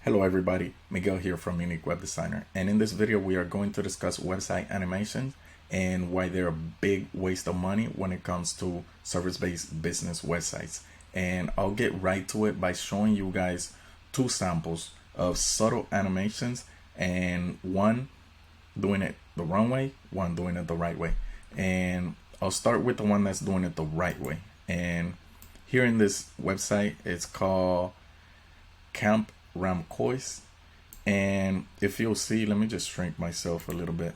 Hello everybody, Miguel here from Unique Web Designer, and in this video we are going to discuss website animations and why they're a big waste of money when it comes to service-based business websites. And I'll get right to it by showing you guys two samples of subtle animations, and one doing it the wrong way, one doing it the right way. And I'll start with the one that's doing it the right way. And here in this website, it's called Camp Ramkois. And if you'll see, let me just shrink myself a little bit.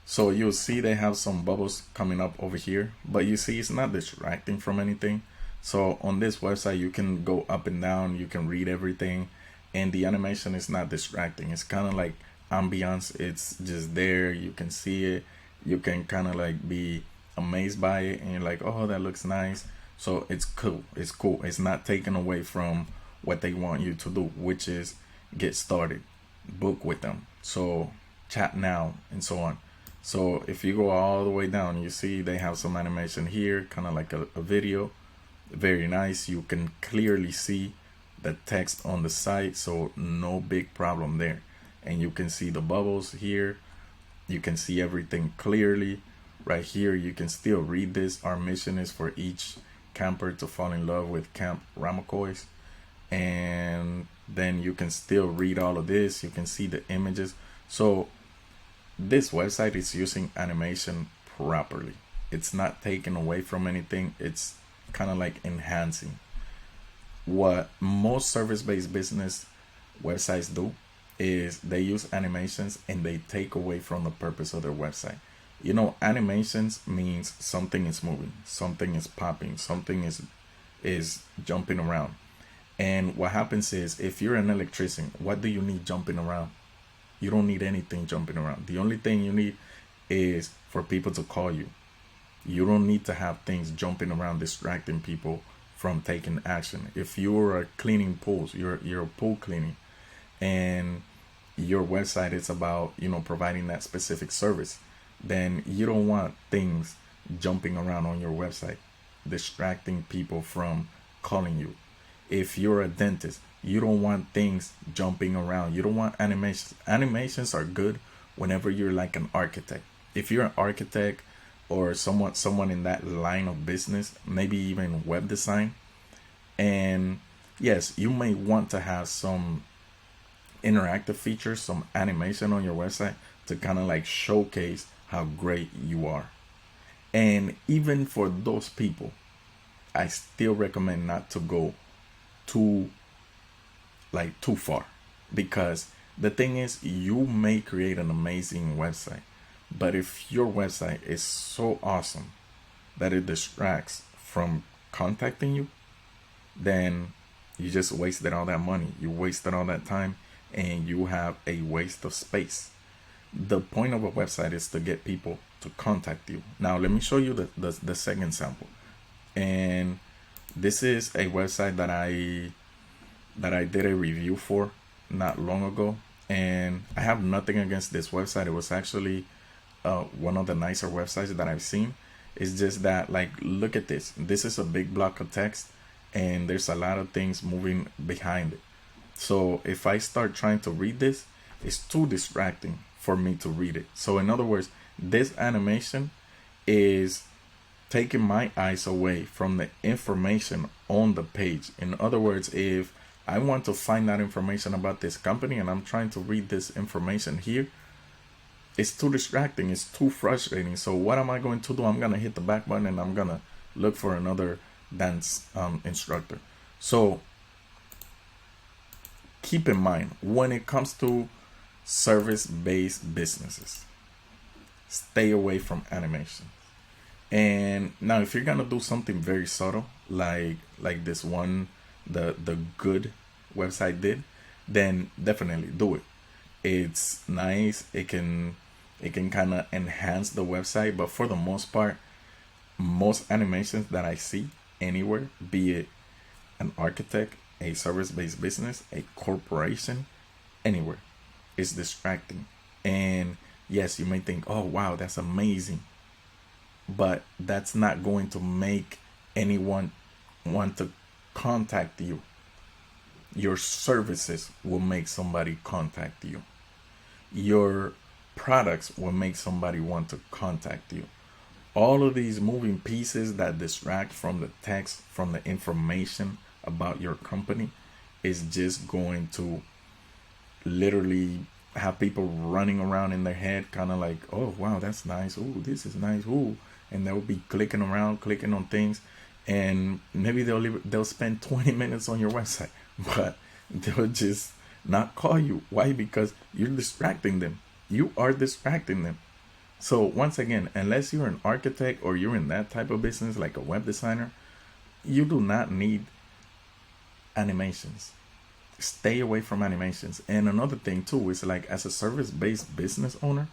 So you'll see they have some bubbles coming up over here, but you see it's not distracting from anything. So on this website, you can go up and down, you can read everything, and the animation is not distracting. It's kind of like ambiance. It's just there. You can see it. You can kind of like be amazed by it, and you're like, oh, that looks nice. So it's cool. It's cool. It's not taken away from what they want you to do, which is get started, book with them, so chat now, and so on. So if you go all the way down, you see they have some animation here, kind of like a video. Very nice. You can clearly see the text on the site, so no big problem there. And you can see the bubbles here. You can see everything clearly. Right here, you can still read this. Our mission is for each camper to fall in love with Camp Ramkois. And then you can still read all of this. You can see the images. So this website is using animation properly. It's not taken away from anything. It's kind of like enhancing. What most service-based business websites do is they use animations and they take away from the purpose of their website. You know, animations means something is moving, something is popping, something is jumping around. And what happens is, if you're an electrician, what do you need jumping around? You don't need anything jumping around. The only thing you need is for people to call you. You don't need to have things jumping around distracting people from taking action. If you're cleaning pools, you're pool cleaning, and your website is about, you know, providing that specific service, then you don't want things jumping around on your website, distracting people from calling you. If you're a dentist, you don't want things jumping around. You don't want animations. Animations are good whenever you're like an architect. If you're an architect or someone in that line of business, maybe even web design, and yes, you may want to have some interactive features, some animation on your website to kind of like showcase how great you are. And even for those people, I still recommend not to go too far, because the thing is, you may create an amazing website, but if your website is so awesome that it distracts from contacting you, then you just wasted all that money, you wasted all that time, and you have a waste of space. The point of a website is to get people to contact you. Now let me show you the second sample. And this is a website that I did a review for not long ago, and I have nothing against this website. It was actually one of the nicer websites that I've seen. It's just that, like, look at this. This is a big block of text, and there's a lot of things moving behind it. So if I start trying to read this, it's too distracting for me to read it. So in other words, this animation is taking my eyes away from the information on the page. In other words, if I want to find out information about this company and I'm trying to read this information here, it's too distracting, it's too frustrating. So what am I going to do? I'm going to hit the back button and I'm going to look for another dance instructor. So keep in mind, when it comes to service-based businesses, stay away from animation. And now if you're gonna do something very subtle, like this one, the good website did, then definitely do it. It's nice. It can kind of enhance the website, but for the most part, most animations that I see anywhere, be it an architect, a service-based business, a corporation, anywhere, is distracting. And yes, you may think, oh wow, that's amazing, but that's not going to make anyone want to contact you. Your services will make somebody contact you. Your products will make somebody want to contact you. All of these moving pieces that distract from the text, from the information about your company, is just going to literally have people running around in their head, kind of like, oh wow, that's nice. Ooh, this is nice. Ooh, and they'll be clicking around, clicking on things, and maybe they'll spend 20 minutes on your website, but they'll just not call you. Why? Because you're distracting them. You are distracting them. So once again, unless you're an architect or you're in that type of business, like a web designer, you do not need animations. Stay away from animations. And another thing too is, like, as a service-based business owner,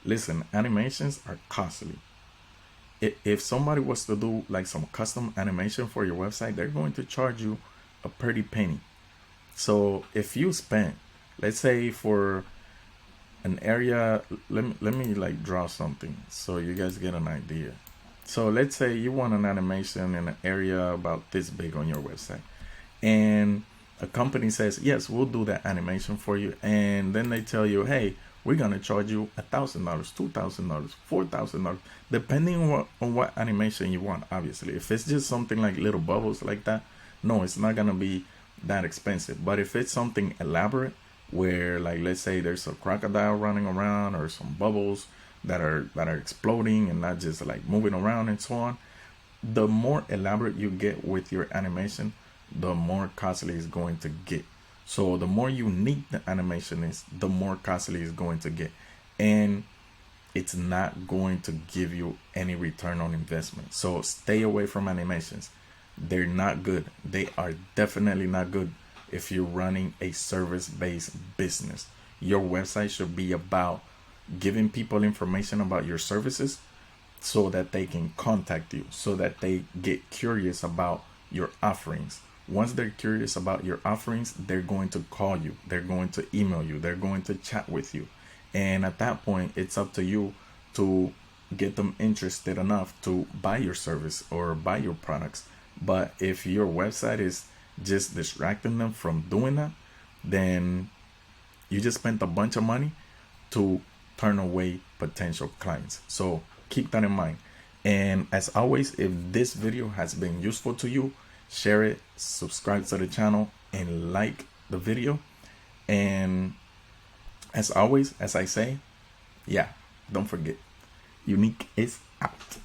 listen, animations are costly. If somebody was to do like some custom animation for your website, they're going to charge you a pretty penny. So if you spend, let's say, for an area, let me like draw something so you guys get an idea. So let's say you want an animation in an area about this big on your website, and a company says, yes, we'll do that animation for you, and then they tell you, hey, we're gonna charge you $1,000, $2,000, $4,000, depending on what animation you want. Obviously, if it's just something like little bubbles like that, no, it's not gonna be that expensive. But if it's something elaborate, where, like, let's say there's a crocodile running around, or some bubbles that are exploding and not just like moving around and so on, the more elaborate you get with your animation, the more costly it's going to get. So the more unique the animation is, the more costly it's going to get, and it's not going to give you any return on investment. So stay away from animations. They're not good. They are definitely not good if you're running a service-based business. Your website should be about giving people information about your services so that they can contact you, so that they get curious about your offerings. Once they're curious about your offerings, they're going to call you, they're going to email you, they're going to chat with you. And at that point, it's up to you to get them interested enough to buy your service or buy your products. But if your website is just distracting them from doing that, then you just spent a bunch of money to turn away potential clients. So keep that in mind. And as always, if this video has been useful to you, share it, subscribe to the channel, and like the video. And as always, as I say, yeah, don't forget, unique is out.